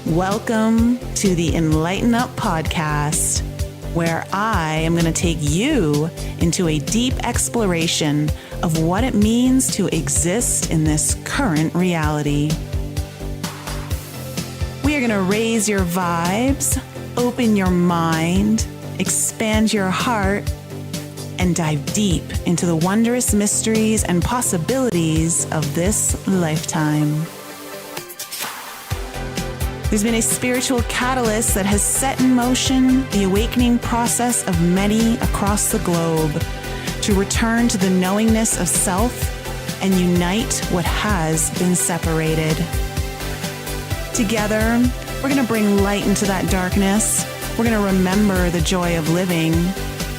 Welcome to the Enlighten Up podcast, where I am going to take you into a deep exploration of what it means to exist in this current reality. We are going to raise your vibes, open your mind, expand your heart, and dive deep into the wondrous mysteries and possibilities of this lifetime. There's been a spiritual catalyst that has set in motion the awakening process of many across the globe to return to the knowingness of self and unite what has been separated. Together, we're going to bring light into that darkness. We're going to remember the joy of living.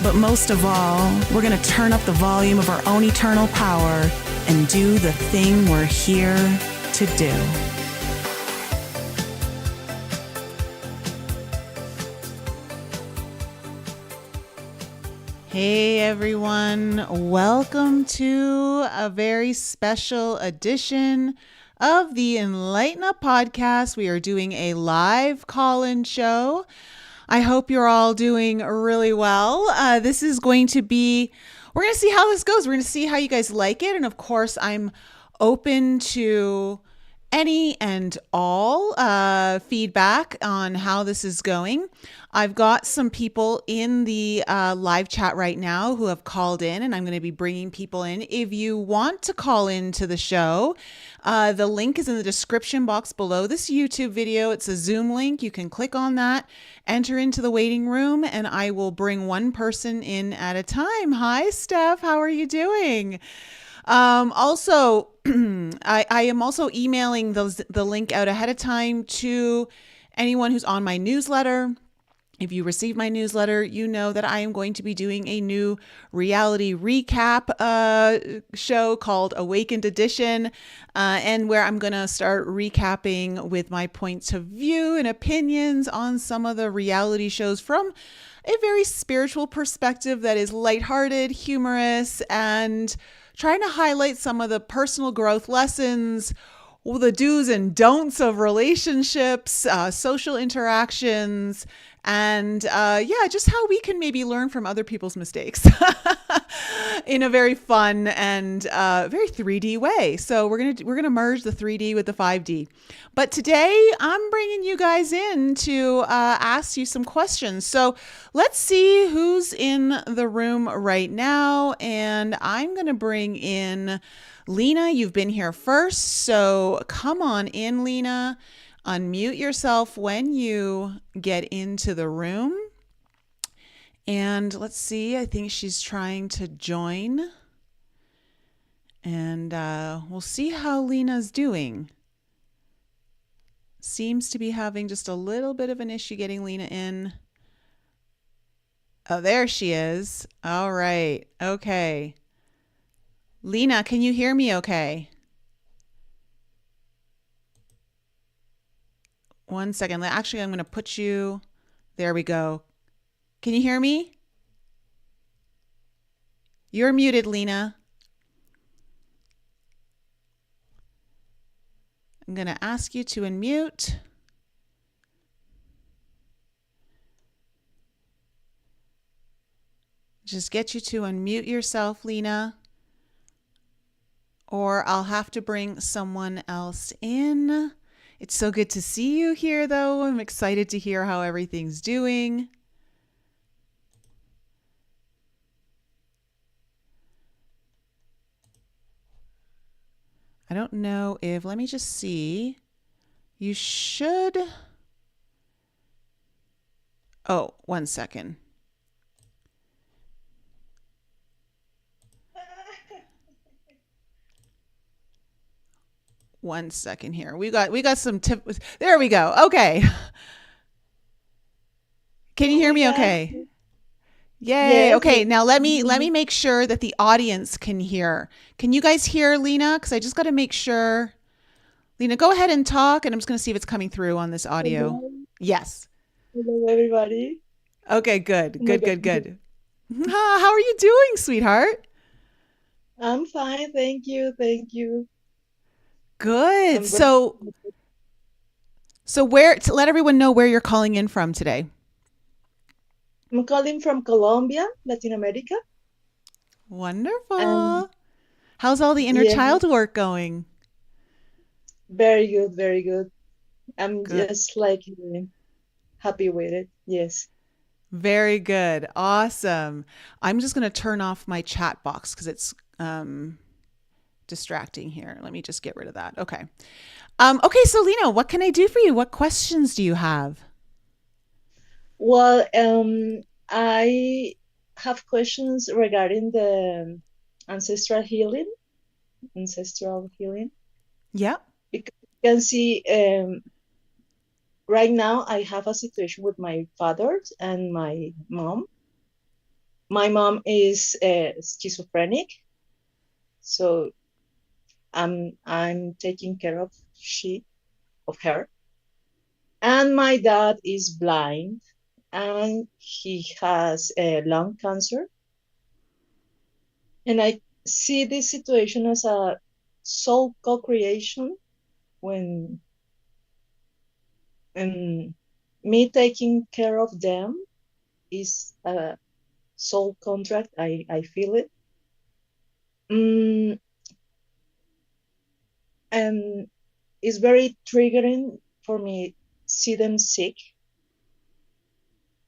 But most of all, we're going to turn up the volume of our own eternal power and do the thing we're here to do. Hey everyone, welcome to a very special edition of the Enlighten Up podcast. We are doing a live call-in show. I hope you're all doing really well. This is going to be, we're going to see how this goes. We're going to see how you guys like it. And of course, I'm open to any and all feedback on how this is going. I've got some people in the live chat right now who have called in, and I'm going to be bringing people in. If you want to call into the show, the link is in the description box below this YouTube video. It's a Zoom link. You can click on that, enter into the waiting room, and I will bring one person in at a time. Hi, Steph. How are you doing? Also, I am also emailing the link out ahead of time to anyone who's on my newsletter. If you receive my newsletter, you know that I am going to be doing a new reality recap show called Awakened Edition, and where I'm going to start recapping with my points of view and opinions on some of the reality shows from a very spiritual perspective that is lighthearted, humorous, and trying to highlight some of the personal growth lessons, the do's and don'ts of relationships, social interactions, and just how we can maybe learn from other people's mistakes in a very fun and very 3D way. So we're gonna merge the 3D with the 5D. But today I'm bringing you guys in to ask you some questions. So let's see who's in the room right now, and I'm gonna bring in Lena. You've been here first, so come on in, Lena. Unmute yourself when you get into the room. And let's see, I think she's trying to join. And we'll see how Lena's doing. Seems to be having just a little bit of an issue getting Lena in. Oh, there she is. All right. Okay. Lena, can you hear me okay? One second. Actually, I'm going to put you. There we go. Can you hear me? You're muted, Lena. I'm going to ask you to unmute. Just get you to unmute yourself, Lena. Or I'll have to bring someone else in. It's so good to see you here, though. I'm excited to hear how everything's doing. I don't know if, let me just see. You should. Oh, one second. One second here. We got some tips. There we go. Okay. Can you hear me okay? Yay. Yes. Okay. Now let me make sure that the audience can hear. Can you guys hear Lena? Because I just got to make sure. Lena, go ahead and talk, and I'm just going to see if it's coming through on this audio. Hello. Yes. Hello, everybody. Okay, good. Oh my Good. God. How are you doing, sweetheart? I'm fine. Thank you. Thank you. Good. I'm So, So, where to let everyone know where you're calling in from today? I'm calling from Colombia, Latin America. And Wonderful. How's all the inner yeah, child work going? very good, very good. I'm Good. just like happy with it. Yes. Very good. Awesome. I'm just going to turn off my chat box because it's distracting here. Let me just get rid of that. Okay. Okay, so Lena, what can I do for you? What questions do you have? Well, I have questions regarding the ancestral healing, ancestral healing, Yeah. because you can see right now I have a situation with my father and my mom. My mom is schizophrenic, so I'm taking care of of her. And my dad is blind and he has lung cancer. And I see this situation as a soul co-creation when me taking care of them is a soul contract. I feel it. Mm, and it's very triggering for me see them sick,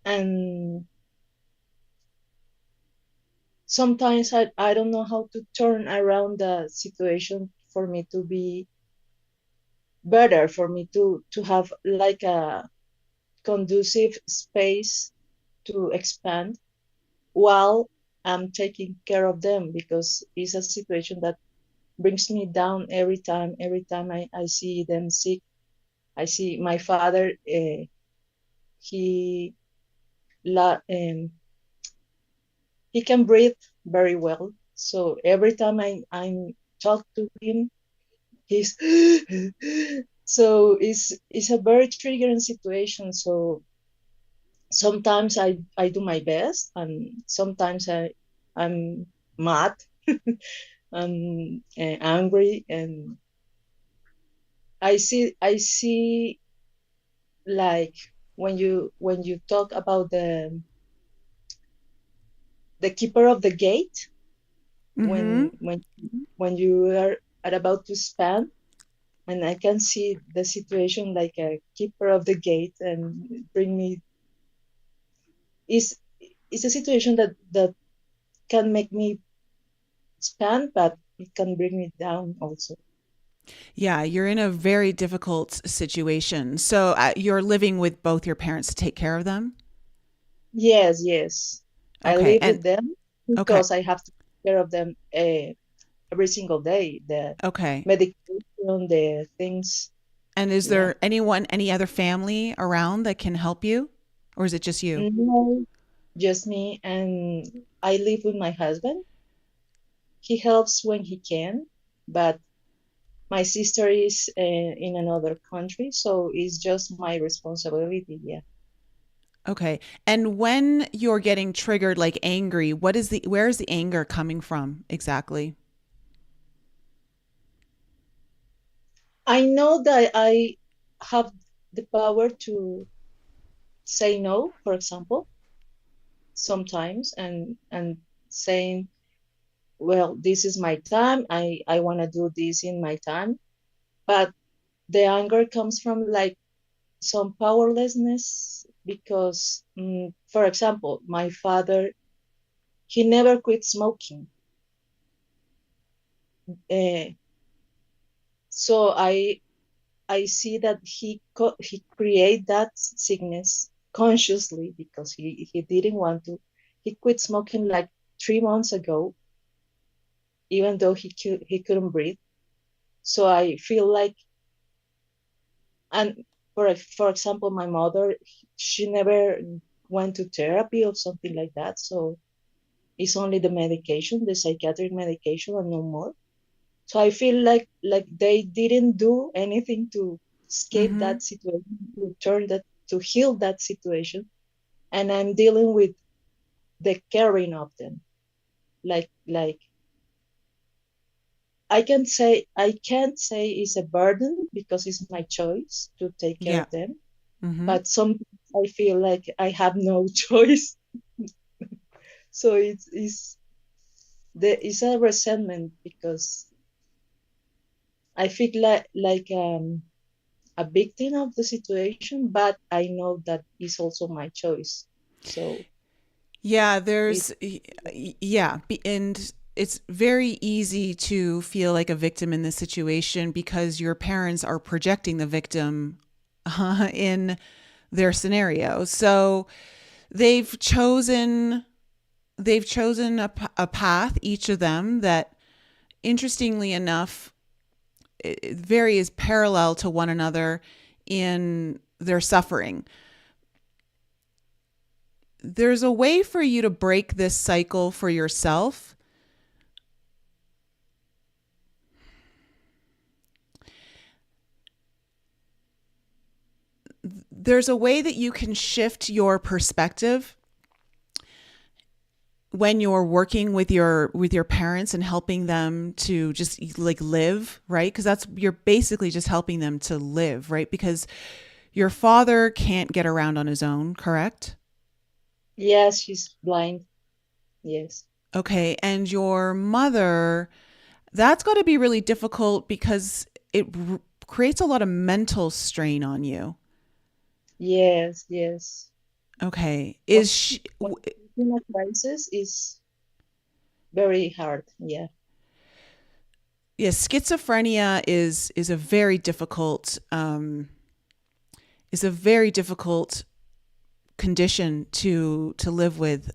and sometimes I don't know how to turn around the situation for me to be better, for me to have like a conducive space to expand while I'm taking care of them, because it's a situation that brings me down every time I see them sick. I see my father, he he can breathe very well, so every time I talk to him, he's so it's a very triggering situation. So sometimes I do my best, and sometimes I'm mad, I'm angry, and I see like when you talk about the keeper of the gate, Mm-hmm. when you are about to span, and I can see the situation like a keeper of the gate and bring me is a situation that can make me span, but it can bring me down also. Yeah, you're in a very difficult situation. So you're living with both your parents to take care of them? Yes, yes. I Okay. live And with them okay. because I have to take care of them every single day. The Okay. medication, the things. And is Yeah. there any other family around that can help you? Or is it just you? No, just me. And I live with my husband. He helps when he can, but my sister is in another country, so it's just my responsibility. Yeah. Okay. And when you're getting triggered like angry, where is the anger coming from exactly? I know that I have the power to say no, for example, sometimes, and saying, well, this is my time. I want to do this in my time. But the anger comes from like some powerlessness because, for example, my father, he never quit smoking. Uh, so I see that he create that sickness consciously because he didn't want to. He quit smoking like 3 months ago, even though he couldn't breathe. So I feel like, and for example, my mother, she never went to therapy or something like that. So it's only the medication, the psychiatric medication, and no more. So I feel like they didn't do anything to escape Mm-hmm. that situation, to turn that, to heal that situation. And I'm dealing with the caring of them. Like I can't say it's a burden because it's my choice to take care Yeah. of them. Mm-hmm. But some I feel like I have no choice. So it's a resentment because I feel like a victim of the situation, but I know that it's also my choice. So Yeah, it yeah, and it's very easy to feel like a victim in this situation because your parents are projecting the victim in their scenario. So they've chosen they've chosen a path, each of them, that interestingly enough it varies parallel to one another in their suffering. There's a way for you to break this cycle for yourself. There's a way that you can shift your perspective when you're working with your parents and helping them to just like live, right? Because that's, you're basically just helping them to live, right? Because your father can't get around on his own, correct? yes, she's blind. Yes. Okay, and your mother, that's got to be really difficult because creates a lot of mental strain on you. Yes, yes. Okay, When is she, when in a crisis is very hard. Yeah. yeah, schizophrenia is a very difficult condition to live with.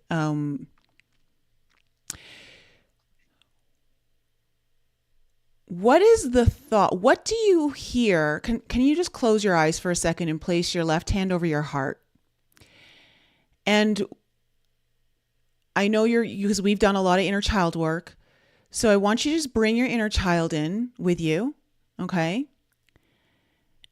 What is the thought? What do you hear? Can you just close your eyes for a second and place your left hand over your heart? And I know because we've done a lot of inner child work. So I want you to just bring your inner child in with you. Okay.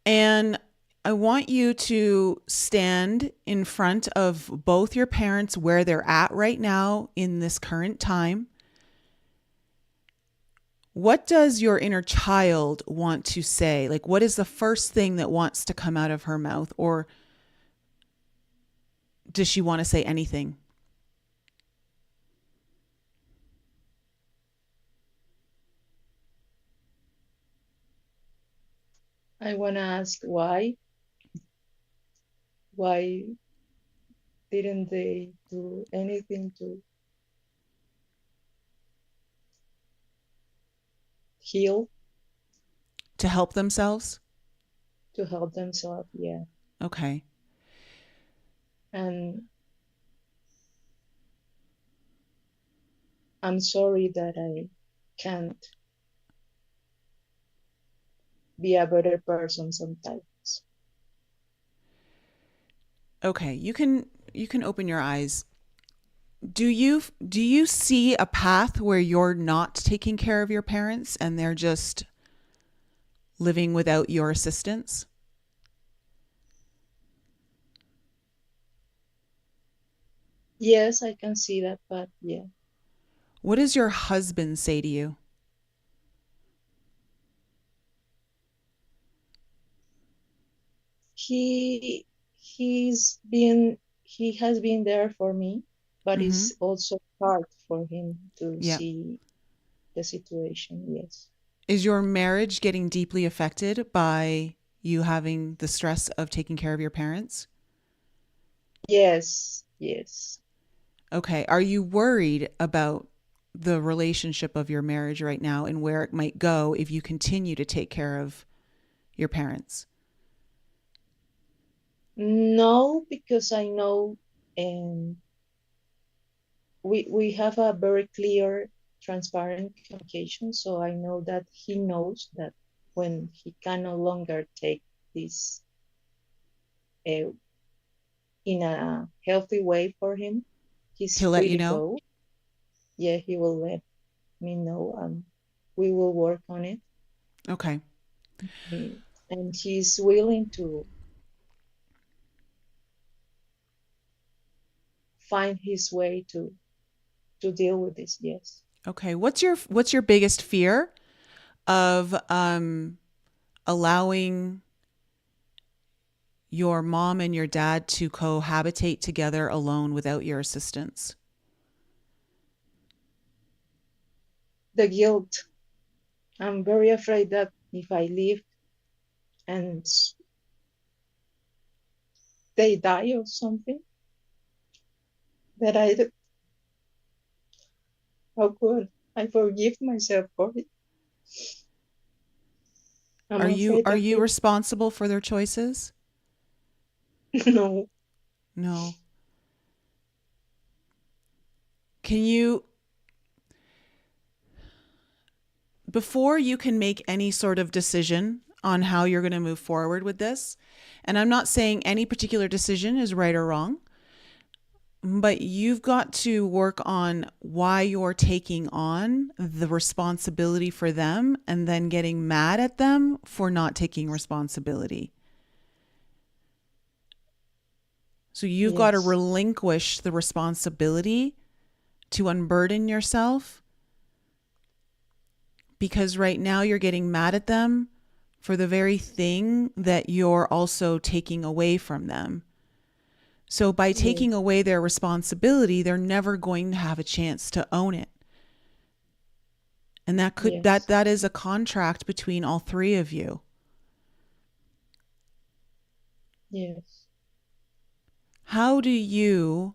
And I want you to stand in front of both your parents where they're at right now in this current time. What does your inner child want to say? Like, what is the first thing that wants to come out of her mouth? Or does she want to say anything? I wanna ask why didn't they do anything to heal, To help themselves? to help themselves? Yeah. Okay. And I'm sorry that I can't be a better person sometimes. Okay. You can open your eyes. Do you see a path where you're not taking care of your parents and they're just living without your assistance? Yes, I can see that, but yeah. What does your husband say to you? He he has been there for me, but Mhm. it's also hard for him to Yeah. see the situation. Yes. Is your marriage getting deeply affected by you having the stress of taking care of your parents? Yes, yes. Okay. Are you worried about the relationship of your marriage right now and where it might go if you continue to take care of your parents? No, because I know and we have a very clear, transparent communication. So I know that he knows that when he can no longer take this uh, in a healthy way for him, he's He'll let free you to know? go. Yeah, he will let me know, and we will work on it. Okay. And he's willing to find his way to deal with this. Yes. Okay. What's your biggest fear of allowing your mom and your dad to cohabitate together alone without your assistance? The guilt. I'm very afraid that if I leave and they die or something, that how could I forgive myself for it? I'm afraid Are that you responsible for their choices? no. No. Can you, before you can make any sort of decision on how you're going to move forward with this, and I'm not saying any particular decision is right or wrong, but you've got to work on why you're taking on the responsibility for them and then getting mad at them for not taking responsibility. So you've got to Yes. relinquish the responsibility to unburden yourself, because right now you're getting mad at them for the very thing that you're also taking away from them. So by Yes. taking away their responsibility, they're never going to have a chance to own it. And Yes. that is a contract between all three of you. Yes. How do you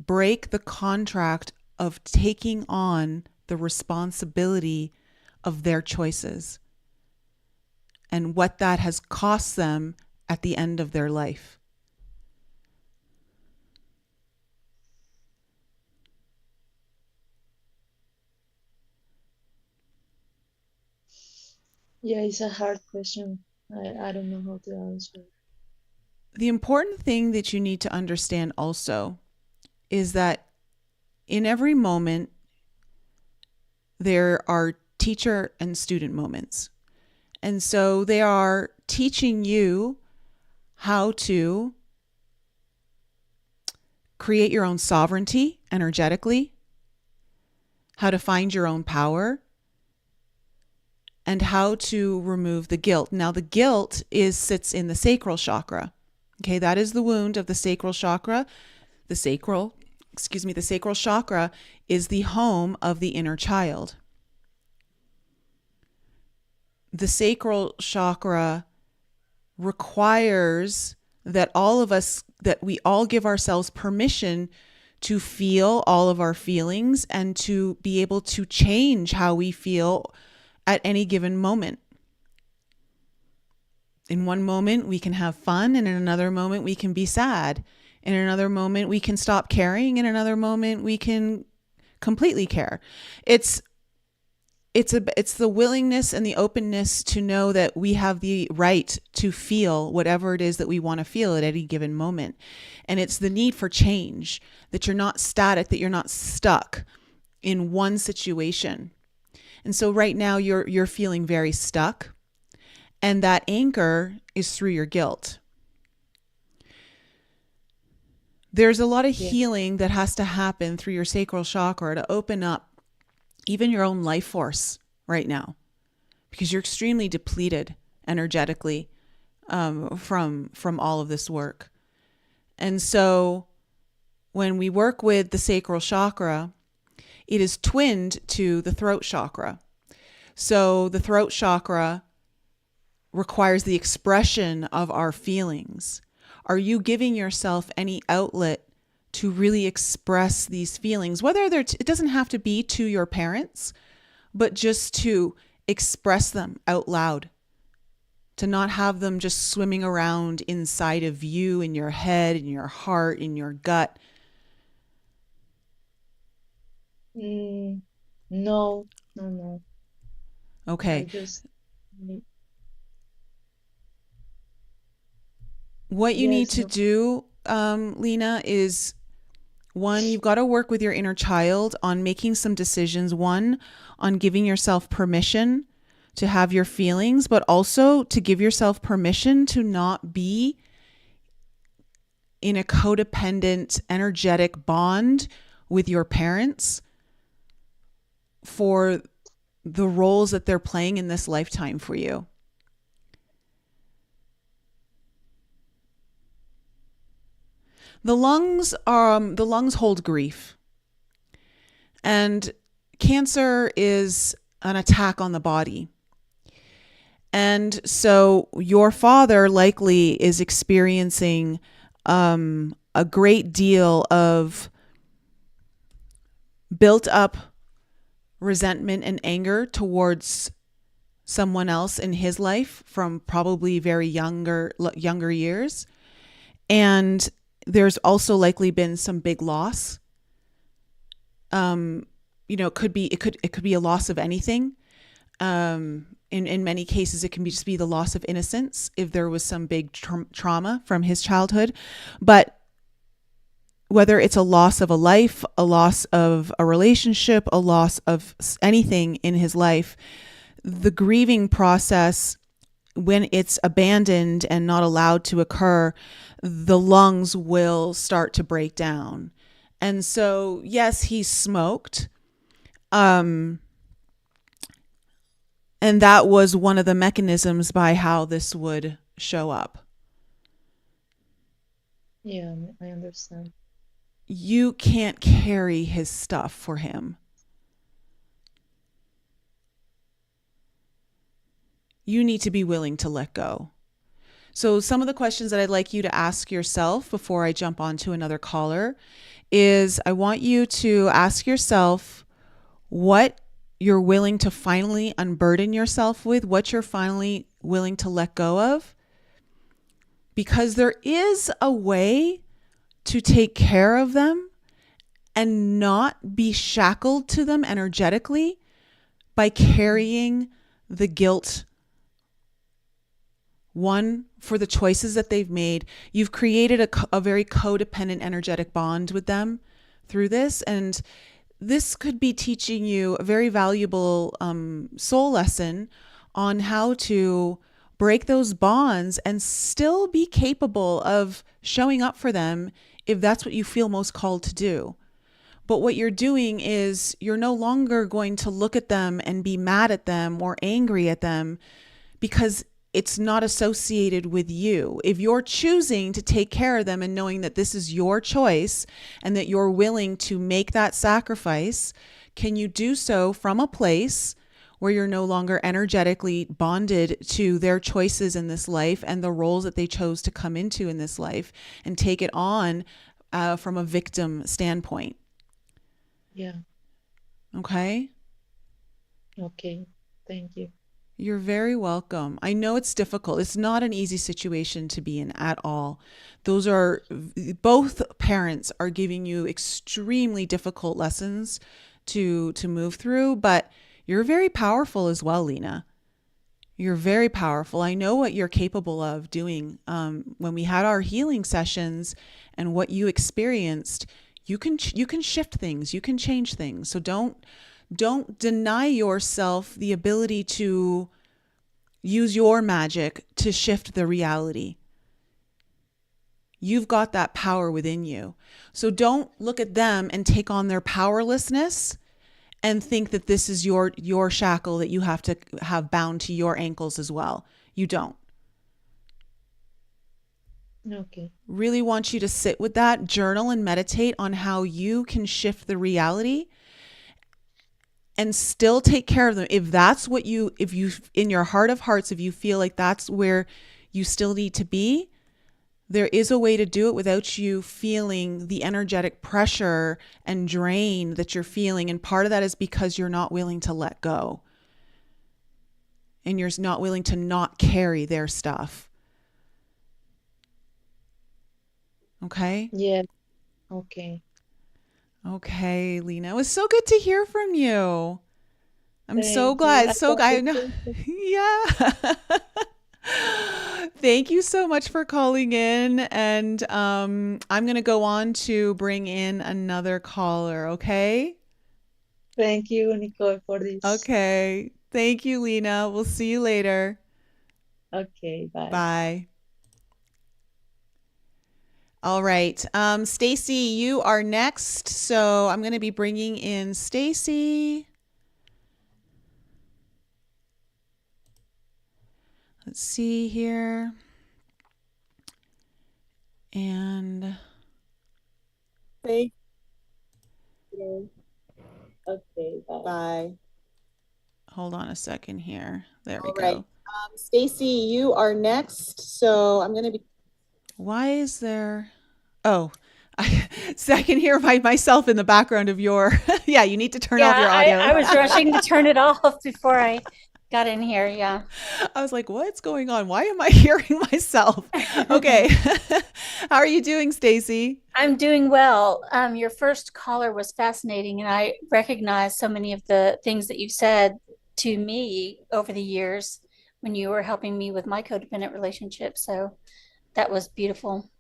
break the contract of taking on the responsibility of their choices and what that has cost them at the end of their life? Yeah, it's a hard question. I don't know how to answer. The important thing that you need to understand also is that in every moment, there are teacher and student moments. And so they are teaching you how to create your own sovereignty energetically, how to find your own power, and how to remove the guilt. Now, the guilt sits in the sacral chakra. Okay, that is the wound of the sacral chakra. The sacral chakra is the home of the inner child. The sacral chakra requires that we all give ourselves permission to feel all of our feelings and to be able to change how we feel at any given moment. In one moment, we can have fun, and in another moment, we can be sad. In another moment, we can stop caring. In another moment, we can completely care. It's the willingness and the openness to know that we have the right to feel whatever it is that we want to feel at any given moment. And it's the need for change, that you're not static, that you're not stuck in one situation. And so right now you're feeling very stuck, and that anchor is through your guilt. There's a lot of Yeah. healing that has to happen through your sacral chakra to open up even your own life force right now, because you're extremely depleted energetically from all of this work. And so when we work with the sacral chakra, it is twinned to the throat chakra. So the throat chakra requires the expression of our feelings. Are you giving yourself any outlet to really express these feelings? Whether it doesn't have to be to your parents, but just to express them out loud, to not have them just swimming around inside of you, in your head, in your heart, in your gut. Mm, no, no, no. I Okay. just need, What you need yes, to no. do, Lena, is one, you've got to work with your inner child on making some decisions. One, on giving yourself permission to have your feelings, but also to give yourself permission to not be in a codependent, energetic bond with your parents for the roles that they're playing in this lifetime for you. The lungs hold grief, and cancer is an attack on the body. And so your father likely is experiencing a great deal of built up resentment and anger towards someone else in his life from probably very younger years. And there's also likely been some big loss. It could be a loss of anything. In many cases, it can just be the loss of innocence if there was some big trauma from his childhood. But whether it's a loss of a life, a loss of a relationship, a loss of anything in his life, the grieving process, when it's abandoned and not allowed to occur, the lungs will start to break down. And so, yes, he smoked. And that was one of the mechanisms by how this would show up. Yeah, I understand. You can't carry his stuff for him. You need to be willing to let go. So some of the questions that I'd like you to ask yourself before I jump on to another caller is, I want you to ask yourself what you're willing to finally unburden yourself with, what you're finally willing to let go of. Because there is a way to take care of them and not be shackled to them energetically by carrying the guilt. One, for the choices that they've made. You've created a very codependent energetic bond with them through this. And this could be teaching you a very valuable soul lesson on how to break those bonds and still be capable of showing up for them if that's what you feel most called to do. But what you're doing is you're no longer going to look at them and be mad at them or angry at them because it's not associated with you. If you're choosing to take care of them and knowing that this is your choice and that you're willing to make that sacrifice, can you do so from a place where you're no longer energetically bonded to their choices in this life and the roles that they chose to come into in this life, and take it on from a victim standpoint? Yeah. Okay? Okay. Thank you. You're very welcome. I know it's difficult. It's not an easy situation to be in at all. Both parents are giving you extremely difficult lessons to move through, but you're very powerful as well, Lena. You're very powerful. I know what you're capable of doing. When we had our healing sessions and what you experienced, you can shift things. You can change things. So don't deny yourself the ability to use your magic to shift the reality. You've got that power within you. So don't look at them and take on their powerlessness and think that this is your shackle that you have to have bound to your ankles as well. You don't. Okay. Really want you to sit with that, journal and meditate on how you can shift the reality and still take care of them. If that's what if you, in your heart of hearts, if you feel like that's where you still need to be, there is a way to do it without you feeling the energetic pressure and drain that you're feeling. And part of that is because you're not willing to let go. And you're not willing to not carry their stuff. Okay? Yeah. Okay. Okay, Lena. It was so good to hear from you. I'm so Thank you. glad. So I know. Yeah. Thank you so much for calling in. And I'm going to go on to bring in another caller, okay? Thank you, Nicole, for this. Okay. Thank you, Lena. We'll see you later. Okay, bye. Bye. All right. Stacy, you are next. So I'm going to be bringing in Stacy. Let's see here. And Thank you. Okay, bye. Bye. hold on a second here. There we All right. go. Stacy, you are next. So I'm going to be. Why is there? Oh, so I can hear myself in the background of your. Yeah, you need to turn off Yeah, your audio. I was rushing to turn it off before I got in here. Yeah. I was like, what's going on? Why am I hearing myself? Okay. How are you doing, Stacy? I'm doing well. Your first caller was fascinating, and I recognized so many of the things that you've said to me over the years when you were helping me with my codependent relationship. So that was beautiful.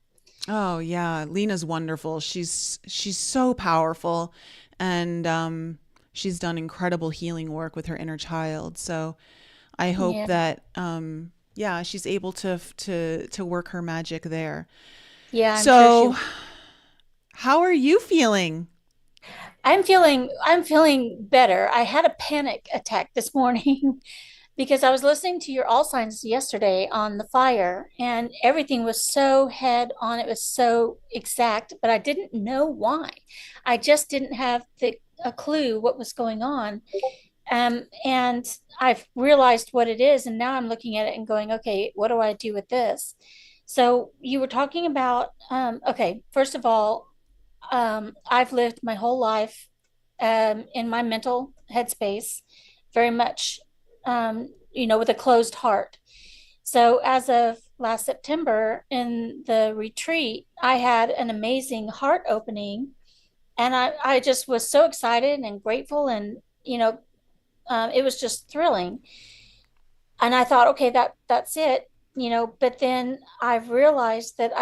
Oh yeah, Lena's wonderful. She's so powerful, and she's done incredible healing work with her inner child. So I hope Yeah. that yeah, she's able to work her magic there. Yeah, I'm sure she. So how are you feeling? I'm feeling better. I had a panic attack this morning because I was listening to your All Signs yesterday on the fire, and everything was so head on. It was so exact, but I didn't know why. I just didn't have a clue what was going on. And I've realized what it is, and now I'm looking at it and going, okay, what do I do with this? So you were talking about, okay, first of all, I've lived my whole life in my mental headspace, very much, with a closed heart. So as of last September in the retreat, I had an amazing heart opening, and I just was so excited and grateful, and it was just thrilling. And I thought, okay, that's it, But then I've realized that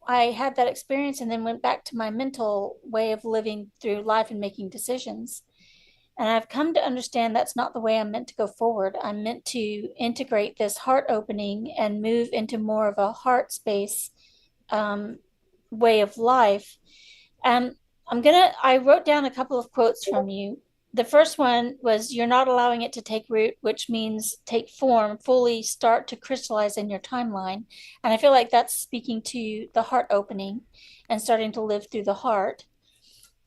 I had that experience and then went back to my mental way of living through life and making decisions. And I've come to understand that's not the way I'm meant to go forward. I'm meant to integrate this heart opening and move into more of a heart space um, way of life. And I wrote down a couple of quotes from you. The first one was, "You're not allowing it to take root," which means take form, fully start to crystallize in your timeline. And I feel like that's speaking to the heart opening and starting to live through the heart.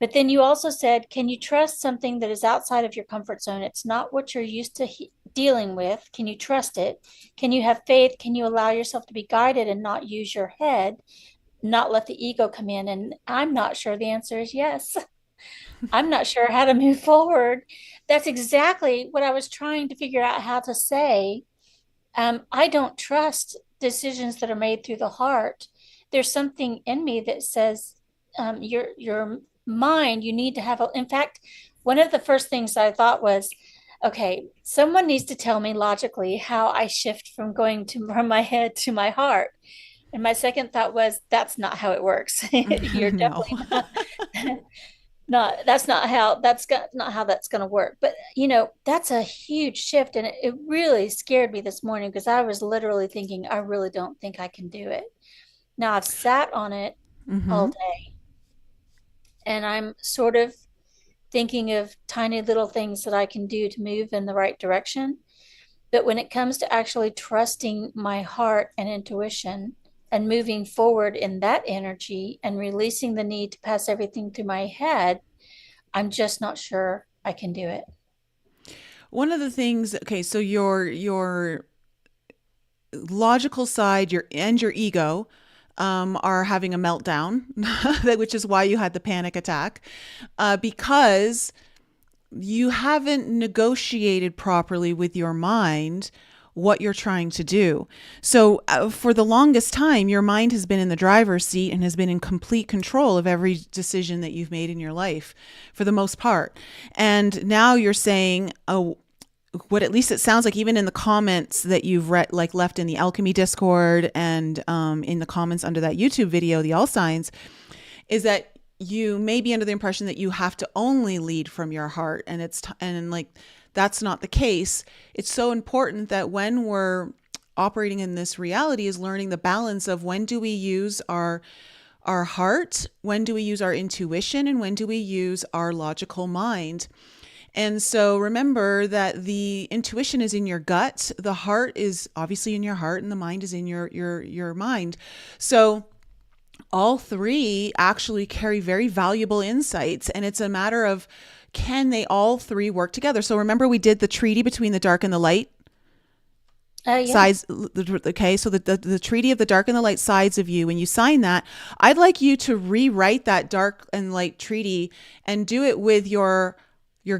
But then you also said, "Can you trust something that is outside of your comfort zone? It's not what you're used to dealing with. Can you trust it? Can you have faith? Can you allow yourself to be guided and not use your head, not let the ego come in?" And I'm not sure the answer is yes. I'm not sure how to move forward. That's exactly what I was trying to figure out how to say. I don't trust decisions that are made through the heart. There's something in me that says, your mind, you need to have in fact, one of the first things I thought was, okay, someone needs to tell me logically how I shift from my head to my heart. And my second thought was, that's not how it works. You're No. definitely not not how that's going to work. But that's a huge shift, and it really scared me this morning because I was literally thinking, I really don't think I can do it. Now I've sat on it all Mm-hmm. day, and I'm sort of thinking of tiny little things that I can do to move in the right direction. But when it comes to actually trusting my heart and intuition and moving forward in that energy and releasing the need to pass everything through my head, I'm just not sure I can do it. One of the things, okay, so your logical side, your ego are having a meltdown, which is why you had the panic attack, because you haven't negotiated properly with your mind what you're trying to do. So for the longest time, your mind has been in the driver's seat and has been in complete control of every decision that you've made in your life for the most part. And now you're saying, oh, what at least it sounds like, even in the comments that you've read, like left in the alchemy Discord and in the comments under that YouTube video, the All Signs, is that you may be under the impression that you have to only lead from your heart, and and like that's not the case. It's so important that when we're operating in this reality is learning the balance of when do we use our heart, when do we use our intuition, and when do we use our logical mind. And so remember that the intuition is in your gut, the heart is obviously in your heart, and the mind is in your mind. So all three actually carry very valuable insights, and it's a matter of, can they all three work together? So remember, we did the treaty between the dark and the light Yeah. sides. Okay, so the treaty of the dark and the light sides of you, when you sign that, I'd like you to rewrite that dark and light treaty and do it with your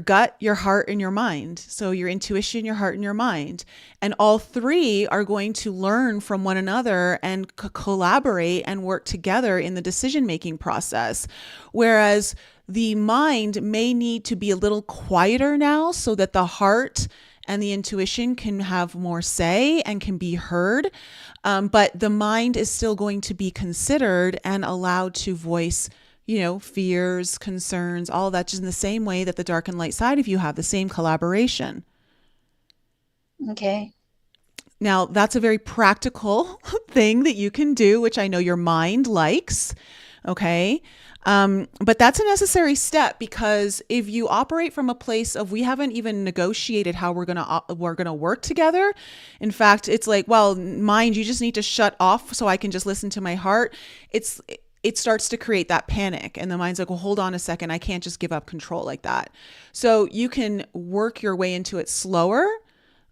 gut, your heart, and your mind. So your intuition, your heart, and your mind. And all three are going to learn from one another and collaborate and work together in the decision-making process. Whereas the mind may need to be a little quieter now so that the heart and the intuition can have more say and can be heard. But the mind is still going to be considered and allowed to voice, fears, concerns, all of that, just in the same way that the dark and light side of you have the same collaboration. Okay. Now, that's a very practical thing that you can do, which I know your mind likes. Okay. But that's a necessary step, because if you operate from a place of, we haven't even negotiated how we're gonna work together. In fact, it's like, well, mind, you just need to shut off so I can just listen to my heart. It starts to create that panic, and the mind's like, well, hold on a second, I can't just give up control like that. So you can work your way into it slower.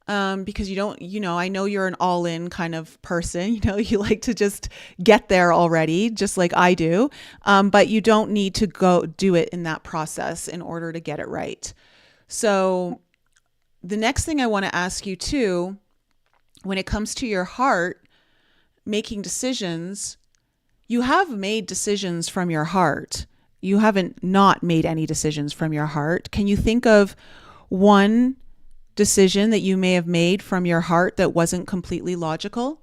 Because you don't, I know you're an all-in kind of person, you like to just get there already, just like I do. But you don't need to go do it in that process in order to get it right. So the next thing I want to ask you too, when it comes to your heart making decisions, you have made decisions from your heart. You haven't not made any decisions from your heart. Can you think of one decision that you may have made from your heart that wasn't completely logical?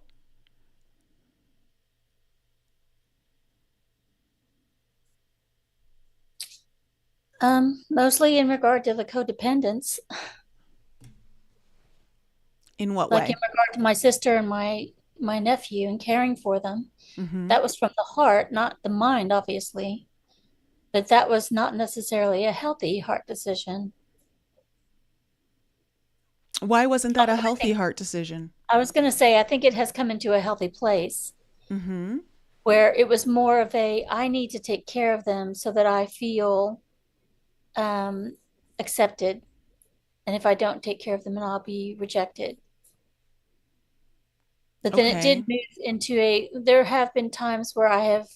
Mostly in regard to the codependence, In what like in way? regard to my sister and my nephew and caring for them. Mm-hmm. That was from the heart, not the mind, obviously. But that was not necessarily a healthy heart decision. Why wasn't that a Although healthy heart decision? I was going to say, I think it has come into a healthy place Mm-hmm. where it was more of a, I need to take care of them so that I feel um, accepted. And if I don't take care of them, I'll be rejected. But then it did Okay. move into there have been times where I have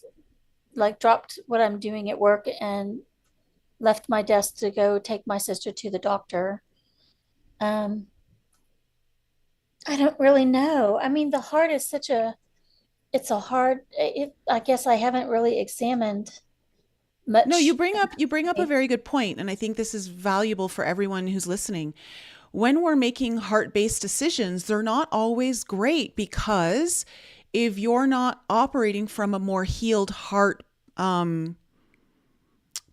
like dropped what I'm doing at work and left my desk to go take my sister to the doctor. Um, I don't really know. I mean, the heart is it's a hard, I guess I haven't really examined No, much. you bring up a very good point, and I think this is valuable for everyone who's listening. When we're making heart-based decisions, they're not always great, because if you're not operating from a more healed heart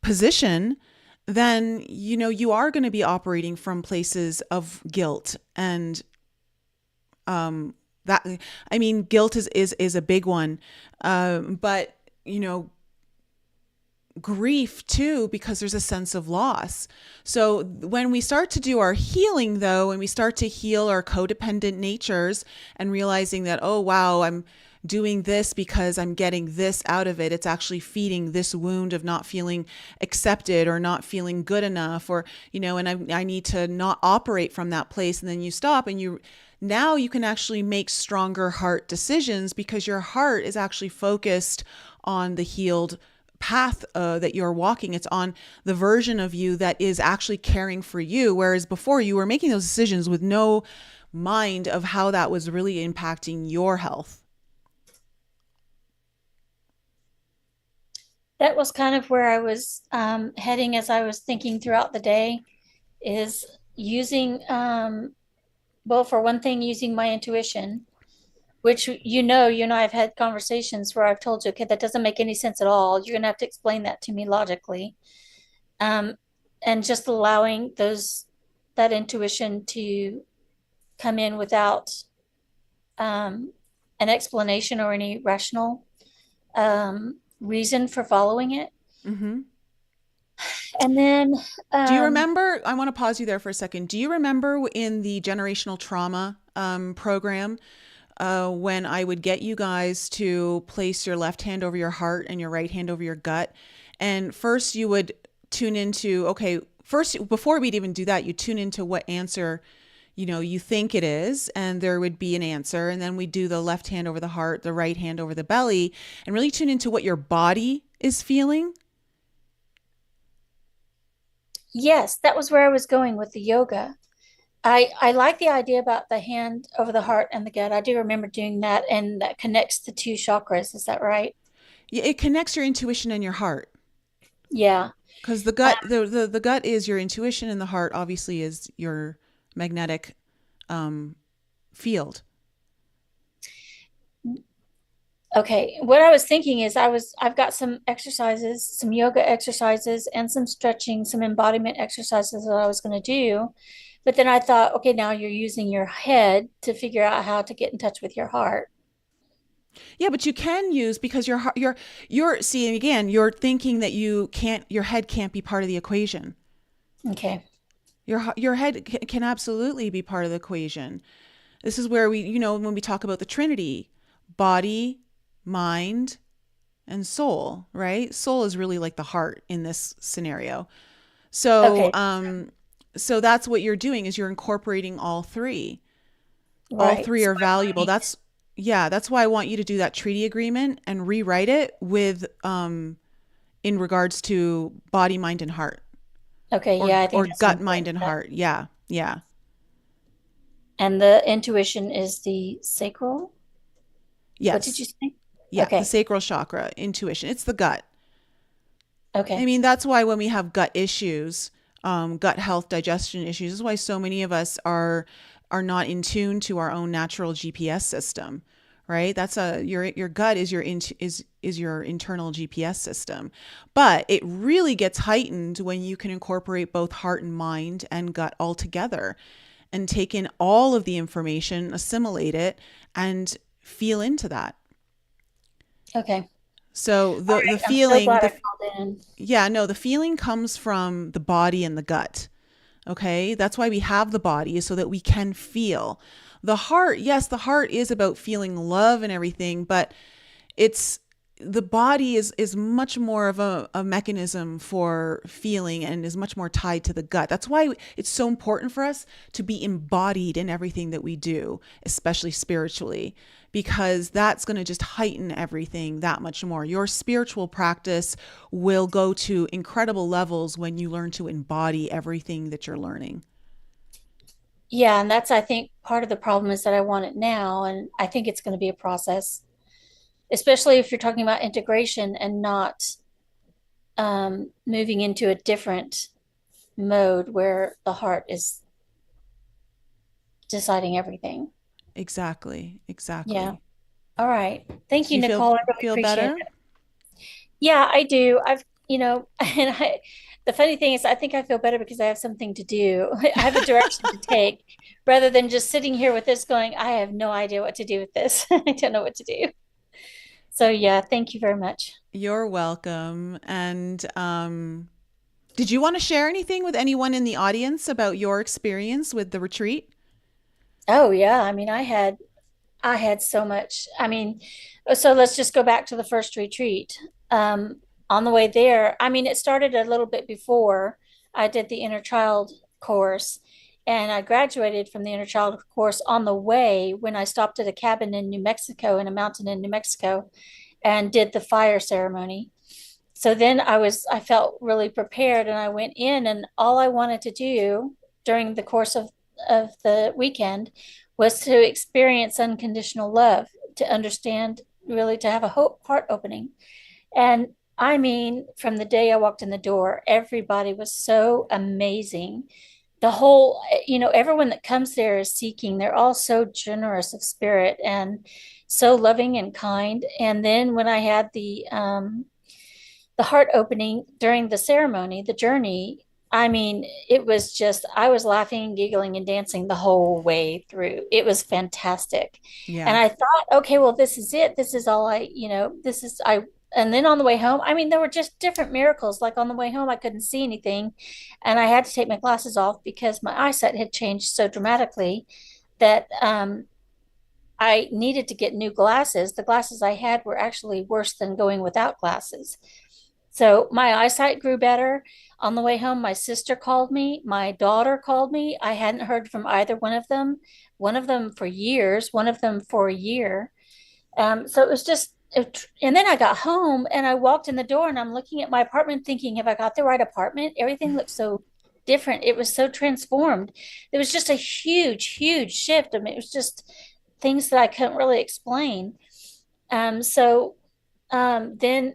position, then you are going to be operating from places of guilt, and that, I mean, guilt is a big one, but grief too, because there's a sense of loss. So when we start to do our healing, though, and we start to heal our codependent natures and realizing that, oh wow, I'm doing this because I'm getting this out of it, it's actually feeding this wound of not feeling accepted or not feeling good enough, or and I need to not operate from that place. And then you stop, and now you can actually make stronger heart decisions, because your heart is actually focused on the healed path that you're walking. It's on the version of you that is actually caring for you. Whereas before, you were making those decisions with no mind of how that was really impacting your health. That was kind of where I was heading as I was thinking throughout the day, is using, well, for one thing, using my intuition, which you and I have had conversations where I've told you, okay, that doesn't make any sense at all. You're going to have to explain that to me logically. Um, and just allowing that intuition to come in without an explanation or any rational reason for following it. Mm-hmm. And then, Do you um, remember? I want to pause you there for a second. Do you remember in the generational trauma program when I would get you guys to place your left hand over your heart and your right hand over your gut? And first you would tune into, okay, first, before we'd even do that, you tune into what answer you think it is, and there would be an answer. And then we do the left hand over the heart, the right hand over the belly, and really tune into what your body is feeling. yes, that was where I was going with the yoga. I like the idea about the hand over the heart and the gut. I do remember doing that, and that connects the two chakras. Is that right? It connects your intuition and your heart. Yeah. Because the Um, gut, the gut is your intuition, and the heart obviously is your magnetic um, field. okay. What I was thinking is I've got some exercises, some yoga exercises and some stretching, some embodiment exercises that I was going to do. But then I thought, okay, now you're using your head to figure out how to get in touch with your heart. Yeah, but you can use, because you're seeing, again, you're thinking that you can't, your head can't be part of the equation. Okay. Your head can absolutely be part of the equation. This is where when we talk about the Trinity, body, mind, and soul, right? Soul is really like the heart in this scenario. So, Okay. so that's what you're doing, is you're incorporating all three. All Right. three So are valuable. That's why I want you to do that treaty agreement and rewrite it with in regards to body, mind, and heart, okay, or yeah, I think that's gut, mind, important. and heart. Yeah, yeah, And the intuition is the sacral. What did you yes, say? yeah. The Okay. sacral chakra, intuition. It's the gut. I Okay. mean, that's why when we have gut issues, gut health, digestion issues, is why so many of us are not in tune to our own natural GPS system, right? That's your gut is is your internal GPS system, but it really gets heightened when you can incorporate both heart and mind and gut all together, and take in all of the information, assimilate it, and feel into that. Okay. So All the right. I'm so feeling, glad I the called in. yeah, no, the feeling comes from the body and the gut. Okay. That's why we have the body, is so that we can feel. The heart, yes, the heart is about feeling love and everything, but it's the body is much more of a mechanism for feeling, and is much more tied to the gut. That's why it's so important for us to be embodied in everything that we do, especially spiritually, because that's going to just heighten everything that much more. Your spiritual practice will go to incredible levels when you learn to embody everything that you're learning. Yeah, and that's I think part of the problem is that I want it now, and I think it's going to be a process, especially if you're talking about integration and not moving into a different mode where the heart is deciding everything. Exactly, Yeah. exactly. All right. Thank Do you, you Nicole. I really feel appreciate better? it. Yeah, I do. And the funny thing is, I think I feel better because I have something to do. I have a direction to take rather than just sitting here with this going, I have no idea what to do with this. I don't know what to do. So, yeah, thank you very much. You're welcome. And did you want to share anything with anyone in the audience about your experience with the retreat? Oh, yeah. I mean, I had so much. I mean, so let's just go back to the first retreat. On the way there, I mean, it started a little bit before I did the inner child course, and I graduated from the inner child course on the way when I stopped at a cabin in New Mexico, in a mountain in New Mexico, and did the fire ceremony. So then I felt really prepared, and I went in, and all I wanted to do during the course of the weekend was to experience unconditional love, to understand, really to have a heart opening. And I mean, from the day I walked in the door, everybody was so amazing. The whole, everyone that comes there is seeking. They're all so generous of spirit and so loving and kind. And then when I had the heart opening during the ceremony, the journey, I mean, it was just, I was laughing and giggling and dancing the whole way through. It was fantastic. And Yeah. I thought, okay, well, this is it. This is all I, this is, and then on the way home, I mean, there were just different miracles. Like on the way home, I couldn't see anything, and I had to take my glasses off because my eyesight had changed so dramatically that I needed to get new glasses. The glasses I had were actually worse than going without glasses. So my eyesight grew better. On the way home, my sister called me, my daughter called me. I hadn't heard from either one of them for years, one of them for a year. So it was just, and then I got home and I walked in the door and I'm looking at my apartment thinking, have I got the right apartment? Everything looked so different. It was so transformed. It was just a huge, huge shift. I mean, it was just things that I couldn't really explain. Then,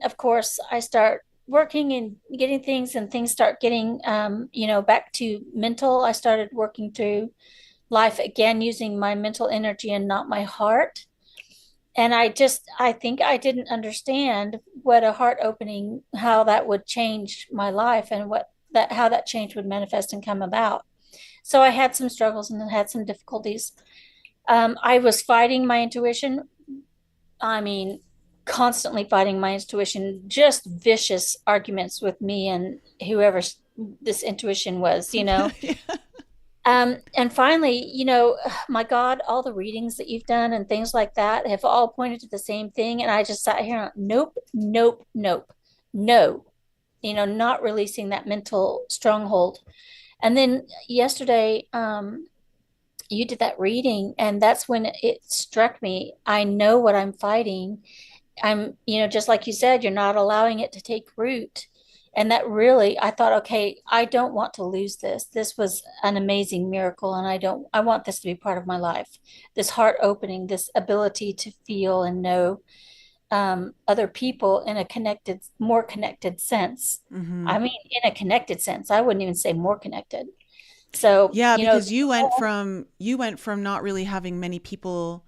of course, I start working and getting things, and things start getting, back to mental. I started working through life again using my mental energy and not my heart. And I think I didn't understand what a heart opening, how that would change my life and how that change would manifest and come about. So I had some struggles and had some difficulties. I was fighting my intuition. I mean, constantly fighting my intuition, just vicious arguments with me and whoever this intuition was, you know. Yeah. And finally, my God, all the readings that you've done and things like that have all pointed to the same thing. And I just sat here and nope, nope, nope, no, not releasing that mental stronghold. And then yesterday, you did that reading, and that's when it struck me. I know what I'm fighting. Just like you said, you're not allowing it to take root. And that really, I thought, okay, I don't want to lose this. This was an amazing miracle. And I want this to be part of my life. This heart opening, this ability to feel and know other people in a more connected sense. Mm-hmm. I mean, in a connected sense, I wouldn't even say more connected. So, Yeah, because you went from not really having many people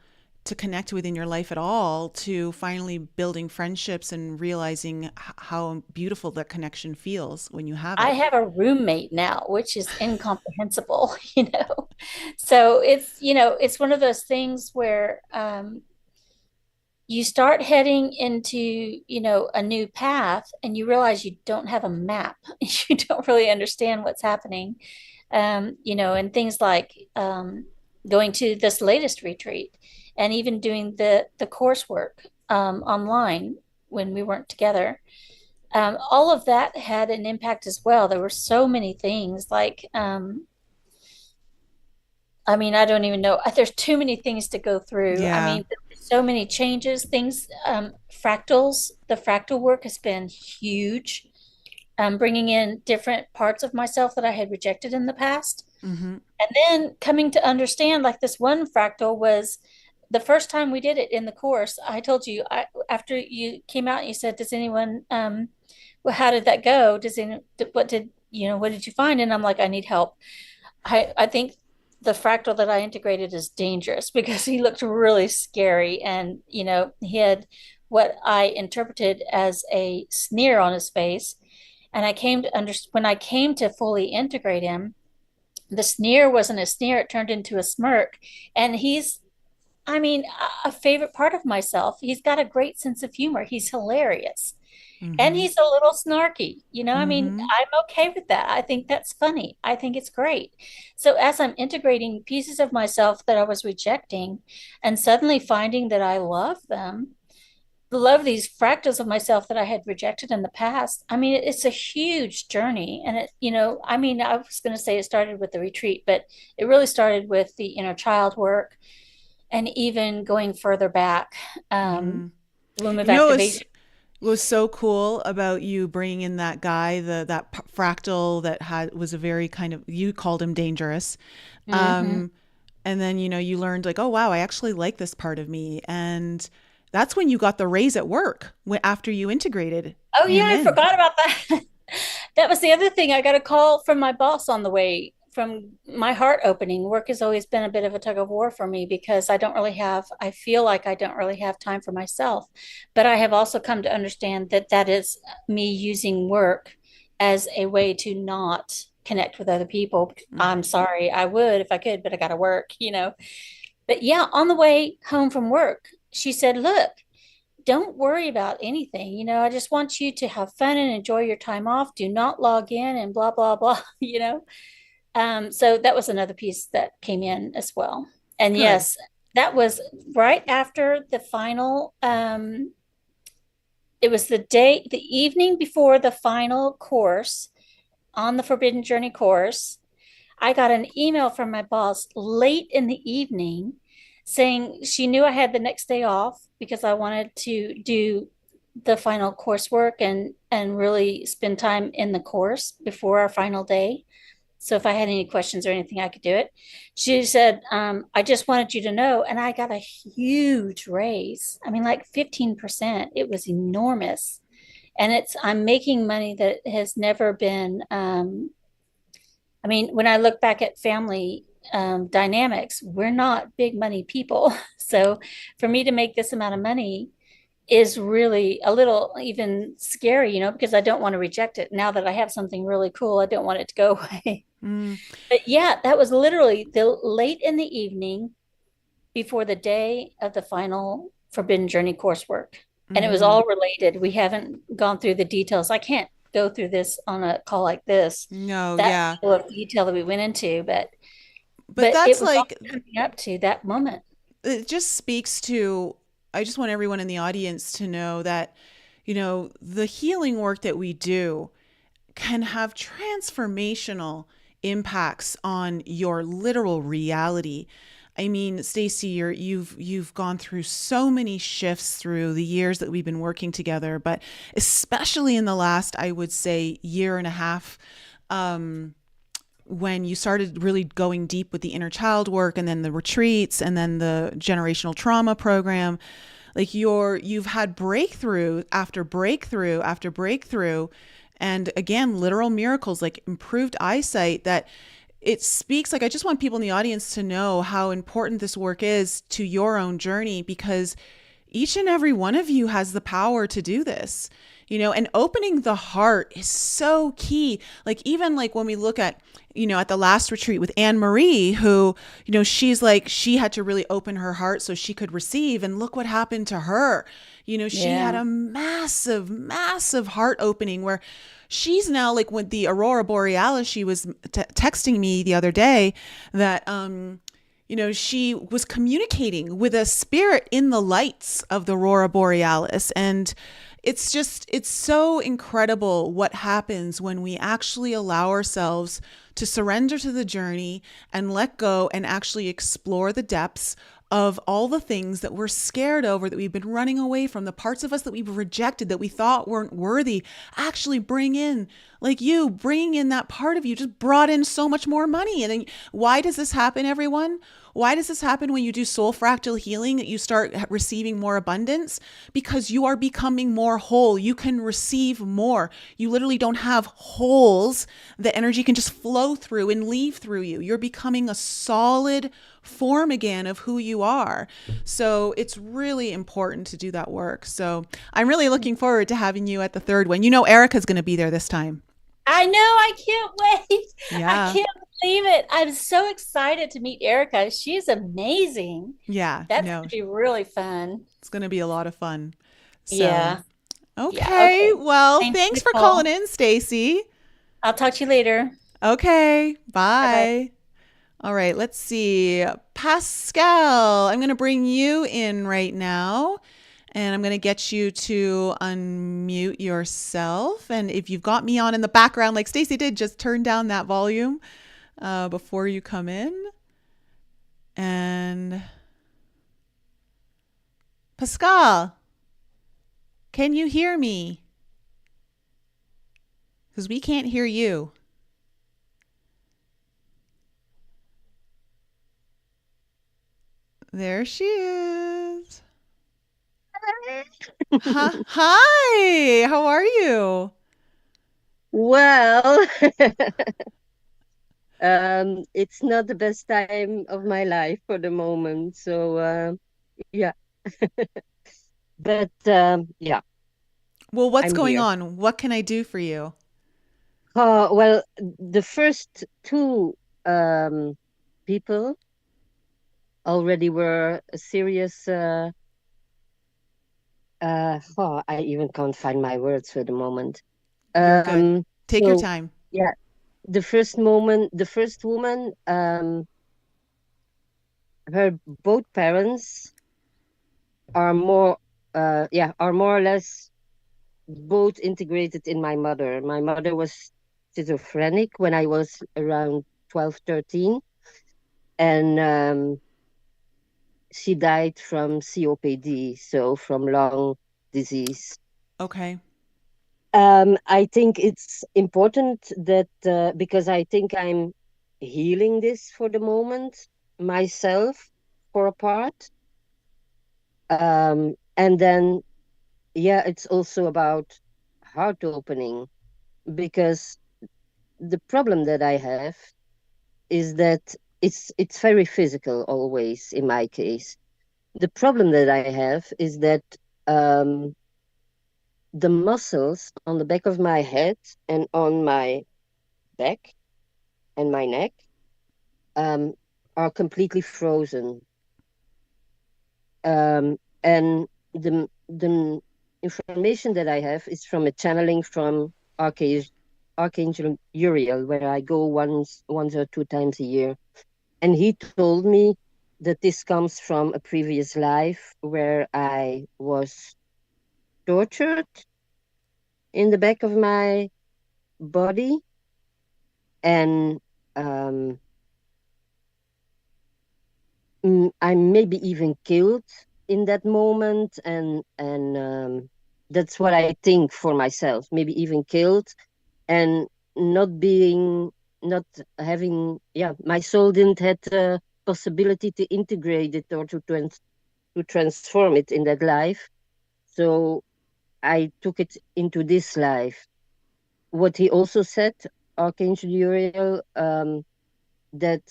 to connect with in your life at all to finally building friendships and realizing how beautiful that connection feels when you have I it. have a roommate now, which is incomprehensible, you know. So it's one of those things where you start heading into, a new path and you realize you don't have a map. You don't really understand what's happening. And things like going to this latest retreat and even doing the coursework online when we weren't together. All of that had an impact as well. There were so many things like, I mean, I don't even know. There's too many things to go through. I Yeah. mean, so many changes, things, fractals. The fractal work has been huge, bringing in different parts of myself that I had rejected in the past. Mm-hmm. And then coming to understand, like this one fractal was the first time we did it in the course. I told you, after you came out, you said, "Does anyone? Well, how did that go? What did you find?" And I'm like, "I need help." I think the fractal that I integrated is dangerous because he looked really scary, and he had what I interpreted as a sneer on his face. And I came to understand when I came to fully integrate him, the sneer wasn't a sneer, it turned into a smirk. And I mean, a favorite part of myself. He's got a great sense of humor. He's hilarious. And Mm-hmm. he's a little snarky. I mean, Mm-hmm. I'm okay with that. I think that's funny. I think it's great. So as I'm integrating pieces of myself that I was rejecting and suddenly finding that I love these fractals of myself that I had rejected in the past. I mean, it's a huge journey. And I mean, I was going to say it started with the retreat, but it really started with the inner child work and even going further back, Mm-hmm. womb of You know, activation. what was so cool about you bringing in that guy, that fractal that was a very kind of, you called him dangerous. Hmm. Um, and then, you learned like, oh, wow, I actually like this part of me. And that's when you got the raise at work after you integrated Oh yeah, him I in. forgot about that. That was the other thing. I got a call from my boss on the way from my heart opening. Work has always been a bit of a tug of war for me because I feel like I don't really have time for myself. But I have also come to understand that that is me using work as a way to not connect with other people. I'm sorry, I would if I could, but I got to work. But yeah, on the way home from work, she said, "Look, don't worry about anything. I just want you to have fun and enjoy your time off. Do not log in and blah, blah, blah, So that was another piece that came in as well. And Good. yes, that was right after the final. It was the evening before the final course on the Forbidden Journey course. I got an email from my boss late in the evening saying she knew I had the next day off because I wanted to do the final coursework and really spend time in the course before our final day. So if I had any questions or anything, I could do it. She said, I just wanted you to know. And I got a huge raise. I mean, like 15%. It was enormous. And I'm making money that has never been, I mean, when I look back at family dynamics, we're not big money people. So for me to make this amount of money is really a little even scary, because I don't want to reject it. Now that I have something really cool, I don't want it to go away. Mm. But yeah, that was literally the late in the evening before the day of the final Forbidden Journey coursework. And it was all related. We haven't gone through the details. I can't go through this on a call like this. No, That yeah. level of detail that we went into, but That's it was all like, coming up to that moment. it just speaks to, I just want everyone in the audience to know that, the healing work that we do can have transformational impacts on your literal reality. I mean, Stacy, you've gone through so many shifts through the years that we've been working together, but especially in the last, I would say, year and a half, when you started really going deep with the inner child work and then the retreats and then the generational trauma program, like you've had breakthrough after breakthrough after breakthrough. And again, literal miracles like improved eyesight that it speaks. Like, I just want people in the audience to know how important this work is to your own journey, because each and every one of you has the power to do this, and opening the heart is so key. Like, even like when we look at, at the last retreat with Anne Marie, who, she's like, she had to really open her heart so she could receive. And look what happened to her. She had a massive, massive heart opening where she's now like with the Aurora Borealis. She was texting me the other day that, she was communicating with a spirit in the lights of the Aurora Borealis. And it's so incredible what happens when we actually allow ourselves to surrender to the journey and let go and actually explore the depths of all the things that we're scared over, that we've been running away from, the parts of us that we've rejected, that we thought weren't worthy. Actually bring in, like you, bringing in that part of you just brought in so much more money. And then why does this happen, everyone? Why does this happen when you do soul fractal healing, that you start receiving more abundance? Because you are becoming more whole. You can receive more. You literally don't have holes that energy can just flow through and leave through you. You're becoming a solid form again of who you are. So it's really important to do that work. So I'm really looking forward to having you at the third one. Erica's going to be there this time. I know. I can't wait. Yeah. I can't believe it. I'm so excited to meet Erica. She's amazing. Yeah. That's going to be really fun. It's going to be a lot of fun. So, yeah. Okay. Yeah. Okay. Well, thanks for calling in, Stacy. I'll talk to you later. Okay. Bye. Bye-bye. All right. Let's see. Pascal, I'm going to bring you in right now. And I'm going to get you to unmute yourself. And if you've got me on in the background, like Stacy did, just turn down that volume before you come in. And Pascal, can you hear me? Because we can't hear you. There she is. Hi, how are you? Well, it's not the best time of my life for the moment. So, yeah. But yeah. Well, what's going on? What can I do for you? Well, the first two people already were serious I even can't find my words for the moment. You're good. Take your So time. yeah, the first moment, the first woman, her both parents are are more or less both integrated in my mother. My mother was schizophrenic when I was around 12, 13, and she died from COPD, so from lung disease. Okay. I think it's important that because I think I'm healing this for the moment myself for a part. And then, yeah, it's also about heart opening because the problem that I have is that it's very physical always in my case. The problem that I have is that um, the muscles on the back of my head and on my back and my neck um, are completely frozen. And the information that I have is from a channeling from Archangel Uriel, where I go once or two times a year. And he told me that this comes from a previous life where I was tortured in the back of my body, and um, I maybe even killed in that moment, and that's what I think for myself. Maybe even killed, and not being, not having, yeah, my soul didn't have the possibility to integrate it or to transform it in that life. So I took it into this life. What he also said, Archangel Uriel, that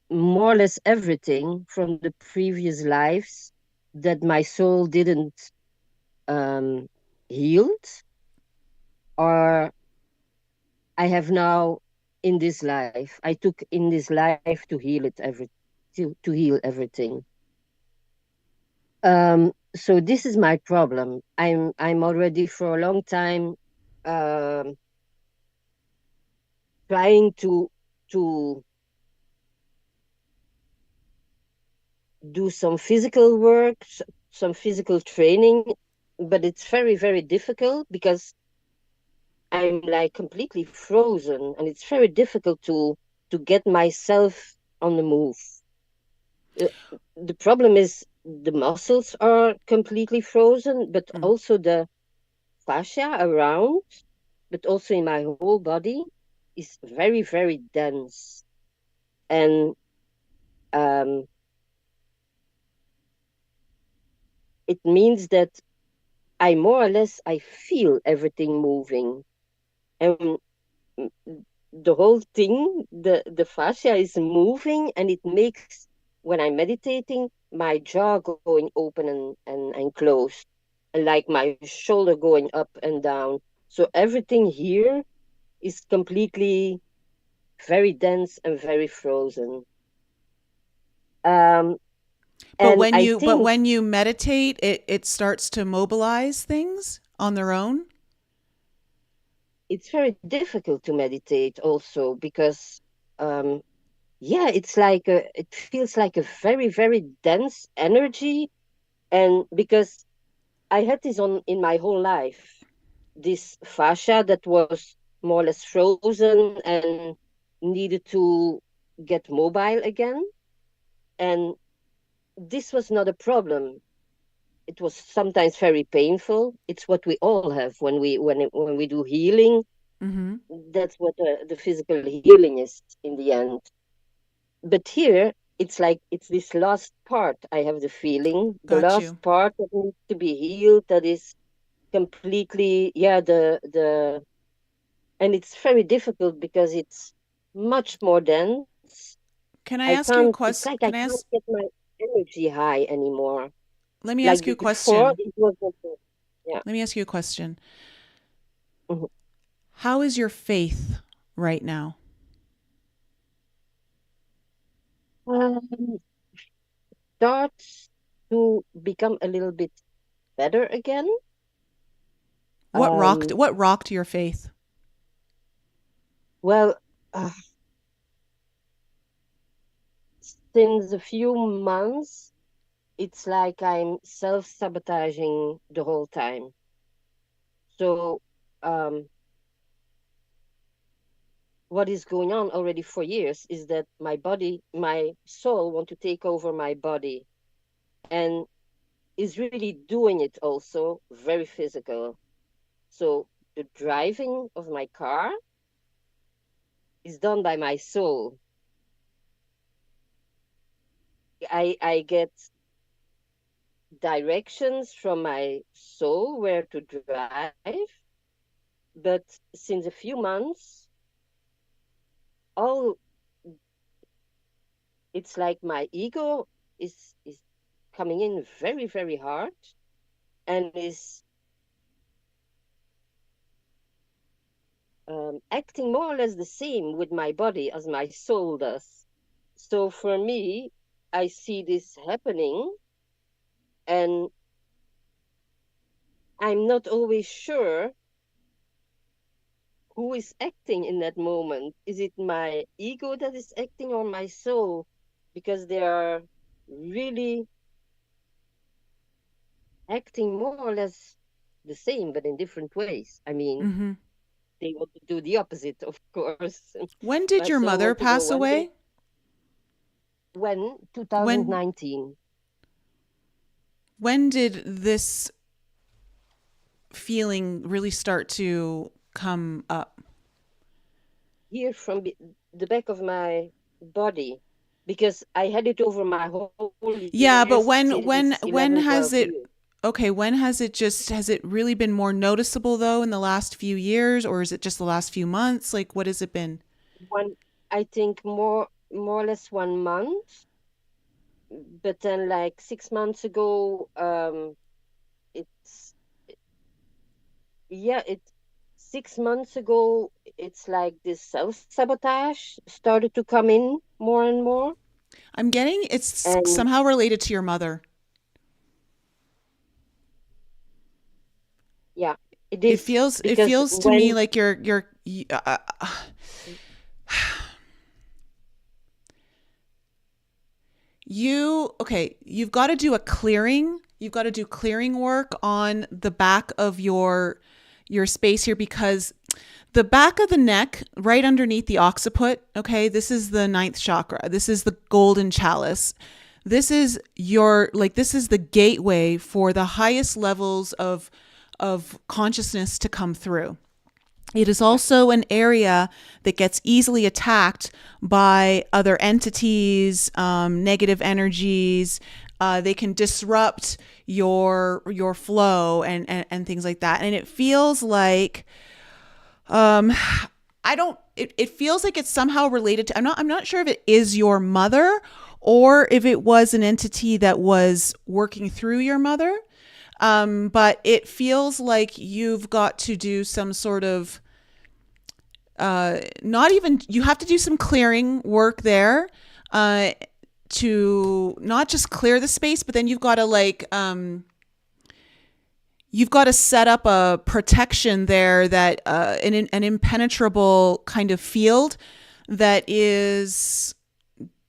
more or less everything from the previous lives that my soul didn't um, healed, or I have now in this life. I took in this life to heal it to heal everything. So this is my problem. I'm already for a long time um, trying to do some physical work, some physical training, but it's very, very difficult because I'm like completely frozen, and it's very difficult to get myself on the move. Uh, the problem is the muscles are completely frozen, but Mm. also the fascia around, but also in my whole body is very, very dense. And um, it means that I more or less I feel everything moving. And the whole thing, the fascia is moving, and it makes, when I'm meditating, my jaw going open and closed, and like my shoulder going up and down. So everything here is completely very dense and very frozen. Um, and I But think when you meditate, it starts to mobilize things on their own. it's very difficult to meditate also because um, yeah, it feels like a very, very dense energy. And because I had this on in my whole life, this fascia that was more or less frozen and needed to get mobile again. And this was not a problem. It was sometimes very painful. It's what we all have when we do healing. Mm-hmm. That's what the physical healing is in the end. But here it's like it's this last part. I have the feeling the Got last you. part that needs to be healed, that is completely, yeah, the and it's very difficult because it's much more dense. Can I I ask you a can't, it's question? like I Can I can't ask? get my energy high anymore. Let me Like ask you a before question. it was okay. Yeah. Let me ask you a question. Mhm. How is your faith right now? um, Starts to become a little bit better again. What rocked your faith? Well, since a few months, it's like I'm self-sabotaging the whole time. So, what is going on already for years is that my soul want to take over my body, and is really doing it also very physical. So the driving of my car is done by my soul. I get directions from my soul where to drive, but since a few months, all it's like my ego is coming in very, very hard, and is acting more or less the same with my body as my soul does. So for me, I see this happening, and I'm not always sure who is acting in that moment. Is it my ego that is acting, or my soul? Because they are really acting more or less the same, but in different ways. I mean, Mm-hmm. they want to do the opposite, of course. When did My your soul mother want to go pass one way. away? When? When 2019. when did this feeling really start to come up? Here from the back of my body, because I had it over my whole Yeah, but years since when 11, has 12 it years. okay, when has it really been more noticeable though in the last few years, or is it just the last few months? Like what has it been? One, I think more or less 1 month, but then like 6 months ago, it's yeah, it 6 months ago, it's like this self-sabotage started to come in more and more. I'm getting it's And somehow related to your mother. yeah, it is It because feels to me when like you've got to do a clearing. You've got to do clearing work on the back of your space here, because the back of the neck, right underneath the occiput, okay, this is the ninth chakra. This is the golden chalice. This is the gateway for the highest levels of consciousness to come through. It is yeah, also an area that gets easily attacked by other entities, negative energies. They can disrupt your flow and things like that. And it feels like I don't. It feels like it's somehow related to. I'm not sure if it is your mother or if it was an entity that was working through your mother. But it feels like you've got to do some sort of not even you have to do some clearing work there to not just clear the space, but then you've got to set up a protection there that an impenetrable kind of field that is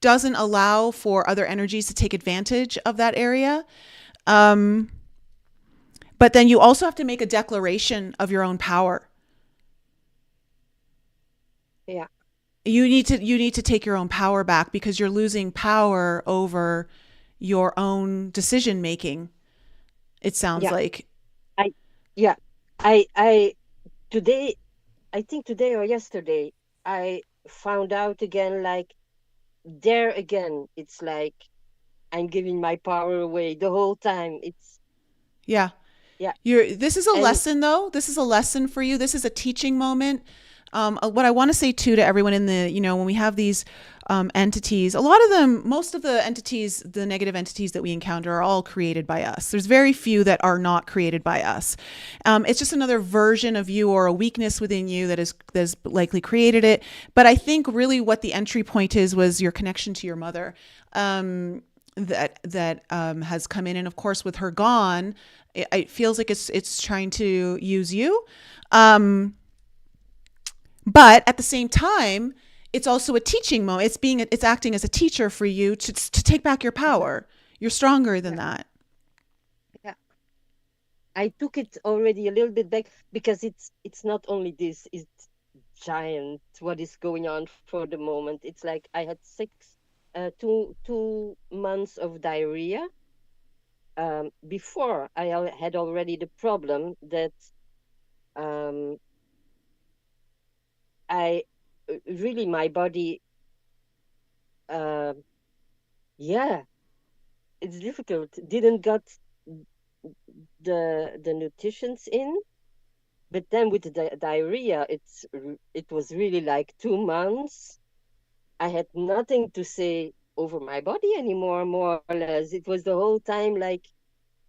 doesn't allow for other energies to take advantage of that area. Um, but then you also have to make a declaration of your own power. yeah, You need to take your own power back because you're losing power over your own decision making. It sounds yeah. like. I yeah, I today, I think today or yesterday, I found out again, like there again, it's like I'm giving my power away the whole time. It's Yeah. yeah, This is a and lesson though. This is a lesson for you. This is a teaching moment. What I want to say too to everyone in the, when we have these entities, a lot of them, most of the entities, the negative entities that we encounter are all created by us. There's very few that are not created by us. It's just another version of you or a weakness within you that has likely created it. But I think really what the entry point was your connection to your mother. that has come in, and of course with her gone, it feels like it's trying to use you. But at the same time, it's also a teaching moment. It's acting as a teacher for you to take back your power. You're stronger than Yeah. that. Yeah. I took it already a little bit back because it's not only this, it's giant what is going on for the moment. It's like I had two months of diarrhea. Before had already the problem that um, I really my body, uh, yeah, it's difficult. Didn't got the nutritions in, but then with the diarrhea, it was really like 2 months. I had nothing to say over my body anymore, more or less. It was the whole time like,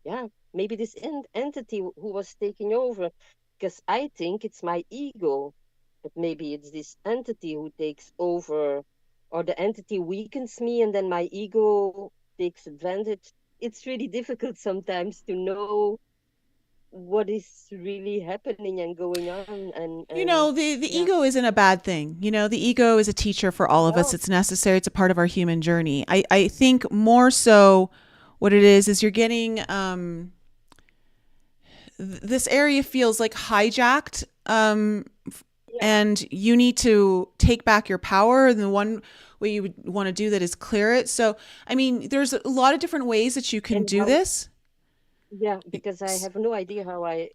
yeah, maybe this entity who was taking over, because I think it's my ego, but maybe it's this entity who takes over, or the entity weakens me and then my ego takes advantage. It's really difficult sometimes to know what is really happening and going on, and The yeah. ego isn't a bad thing. The ego is a teacher for all of us. No. It's necessary. It's a part of our human journey. I think more so what it is you're getting, this area feels like hijacked, Yeah. and you need to take back your power. And the one way you would want to do that is clear it. So, I mean, there's a lot of different ways that you can And do how? this. Yeah, because I have no idea how I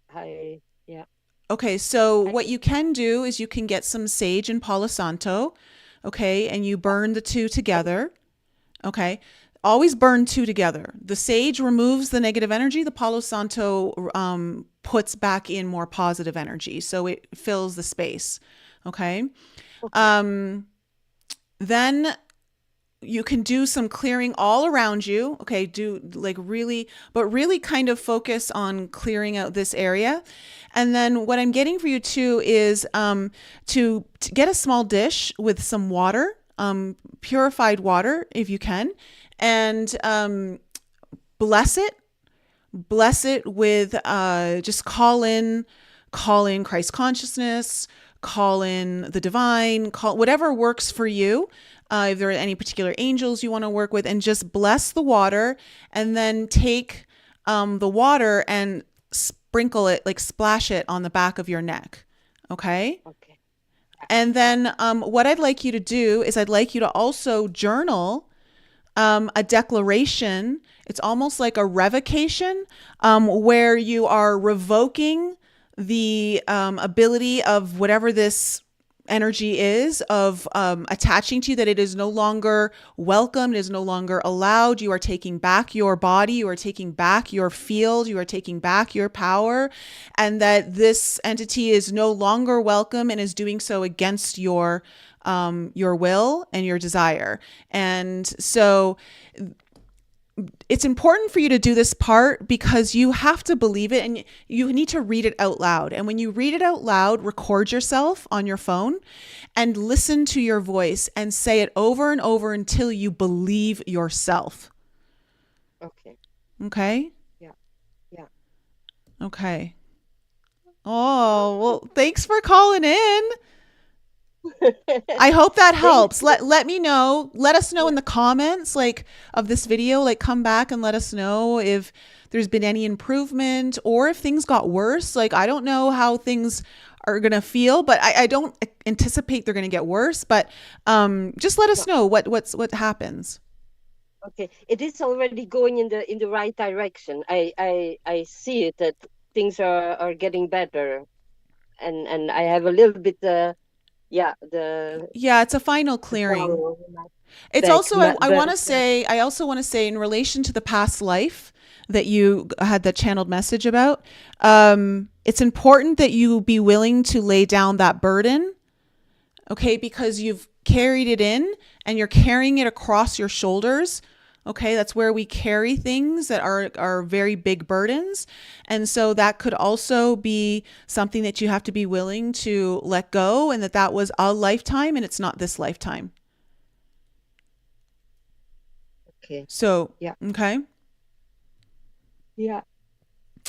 yeah. Okay, so I what you can do is you can get some sage and Palo Santo, okay, and you burn the two together, okay. Always burn two together. The sage removes the negative energy. The Palo Santo puts back in more positive energy, so it fills the space, okay. Okay. Then you can do some clearing all around you. Okay, do like really, but really kind of focus on clearing out this area. And then what I'm getting for you too is to get a small dish with some water, purified water if you can, and bless it. Bless it with just call in Christ consciousness, call in the divine, call whatever works for you. If there are any particular angels you want to work with, and just bless the water, and then take the water and sprinkle it, like splash it on the back of your neck. Okay. Okay. And then what I'd like you to do is I'd like you to also journal a declaration. It's almost like a revocation, where you are revoking the ability of whatever this energy is of attaching to you, that it is no longer welcome, it is no longer allowed. You are taking back your body, you are taking back your field, you are taking back your power, and that this entity is no longer welcome and is doing so against your will and your desire. And so it's important for you to do this part because you have to believe it, and you need to read it out loud. And when you read it out loud, record yourself on your phone and listen to your voice and say it over and over until you believe yourself. Okay. Okay? Yeah. Yeah. Okay. Oh, well, thanks for calling in. I hope that helps. Let me know. Let us know in the comments of this video. Come back and let us know if there's been any improvement or if things got worse. I don't know how things are gonna feel, but I don't anticipate they're gonna get worse. But just let us know what happens. Okay. It is already going in the right direction. I see it that things are getting better, and I have a little bit It's a final clearing. It's back, also I but want to say in relation to the past life that you had the channeled message about. It's important that you be willing to lay down that burden, okay, because you've carried it in and you're carrying it across your shoulders. Okay, that's where we carry things that are very big burdens. And so that could also be something that you have to be willing to let go, and that was a lifetime and it's not this lifetime. Okay. So, Yeah. okay. Yeah.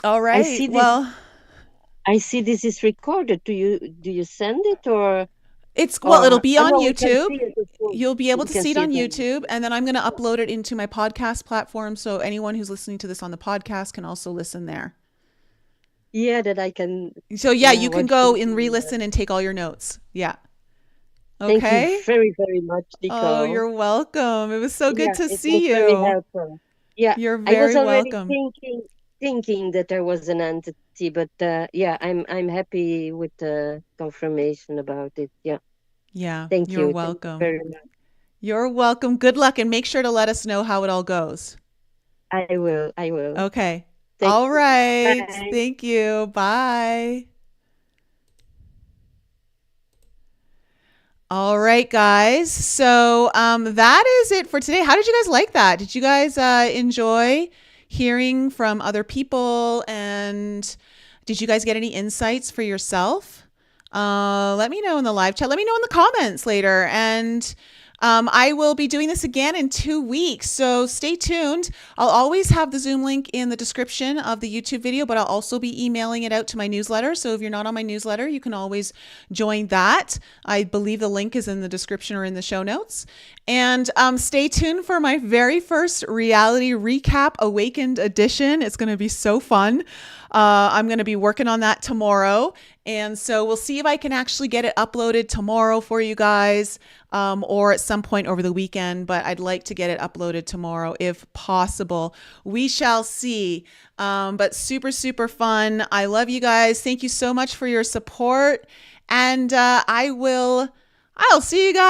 All I right. see this. Well, I see this is recorded. Do you send it or it'll be I on know we can YouTube. see it, of course. You'll be able We to can see it see on it on YouTube, and then I'm going to yeah. upload it into my podcast platform so anyone who's listening to this on the podcast can also listen there. Yeah, that I can So yeah, you can watch go this. and re-listen and take all your notes. Yeah. Thank you Okay. very, very much, Oh, Nicole. you're welcome. It was so good Yeah, to it was see very you. helpful. Yeah, You're I was very already welcome. thinking that there was an entity, but yeah, I'm happy with the confirmation about it. Yeah, Yeah, thank you're you. Thank you welcome. very much. You're welcome. Good luck, and make sure to let us know how it all goes. I will. I will. Okay. Thank All you. right. Bye. Thank you. Bye. All right, guys. So that is it for today. How did you guys like that? Did you guys enjoy hearing from other people? And did you guys get any insights for yourself? Let me know in the live chat. Let me know in the comments later. And I will be doing this again in 2 weeks. So stay tuned. I'll always have the Zoom link in the description of the YouTube video, but I'll also be emailing it out to my newsletter. So if you're not on my newsletter, you can always join that. I believe the link is in the description or in the show notes. And stay tuned for my very first reality recap awakened edition. It's going to be so fun. I'm going to be working on that tomorrow. And so we'll see if I can actually get it uploaded tomorrow for you guys or at some point over the weekend. But I'd like to get it uploaded tomorrow if possible. We shall see. But super, super fun. I love you guys. Thank you so much for your support. And I'll see you guys